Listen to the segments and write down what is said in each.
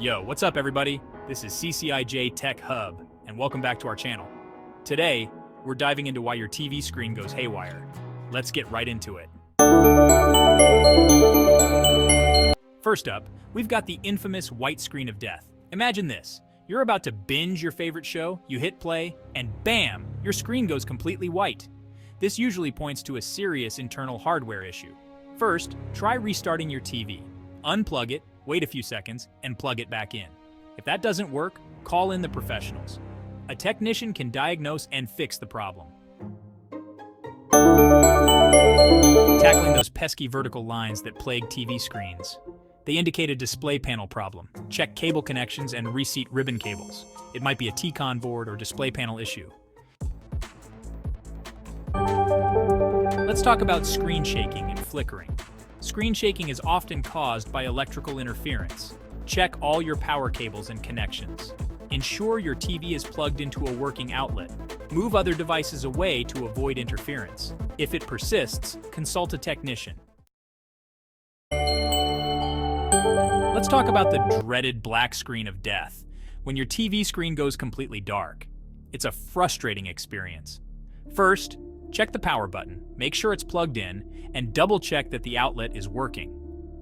Yo, what's up everybody? This is CCIJ-TECH HUB, and welcome back to our channel. Today, we're diving into why your TV screen goes haywire. Let's get right into it. First up, we've got the infamous white screen of death. Imagine this. You're about to binge your favorite show, you hit play, and bam, your screen goes completely white. This usually points to a serious internal hardware issue. First, try restarting your TV. Unplug it, wait a few seconds, and plug it back in. If that doesn't work, call in the professionals. A technician can diagnose and fix the problem. Tackling those pesky vertical lines that plague TV screens. They indicate a display panel problem. Check cable connections and reseat ribbon cables. It might be a T-con board or display panel issue. Let's talk about screen shaking and flickering. Screen shaking is often caused by electrical interference. Check all your power cables and connections. Ensure your TV is plugged into a working outlet. Move other devices away to avoid interference. If it persists, consult a technician. Let's talk about the dreaded black screen of death. When your TV screen goes completely dark, it's a frustrating experience. First, check the power button, make sure it's plugged in, and double-check that the outlet is working.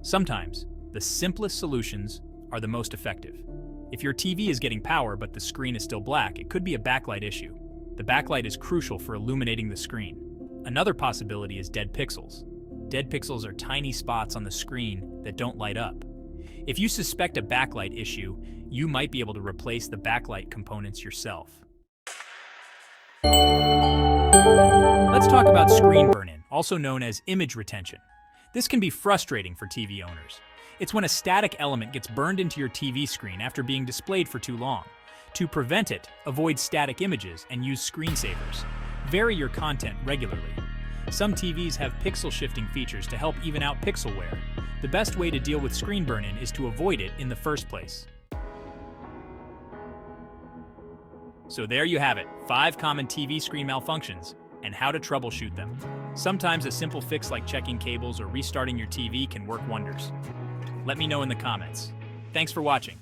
Sometimes, the simplest solutions are the most effective. If your TV is getting power but the screen is still black, it could be a backlight issue. The backlight is crucial for illuminating the screen. Another possibility is dead pixels. Dead pixels are tiny spots on the screen that don't light up. If you suspect a backlight issue, you might be able to replace the backlight components yourself. Let's talk about screen burn-in, also known as image retention. This can be frustrating for TV owners. It's when a static element gets burned into your TV screen after being displayed for too long. To prevent it, avoid static images and use screensavers. Vary your content regularly. Some TVs have pixel shifting features to help even out pixel wear. The best way to deal with screen burn-in is to avoid it in the first place. So there you have it, 5 common TV screen malfunctions and how to troubleshoot them. Sometimes a simple fix like checking cables or restarting your TV can work wonders. Let me know in the comments. Thanks for watching.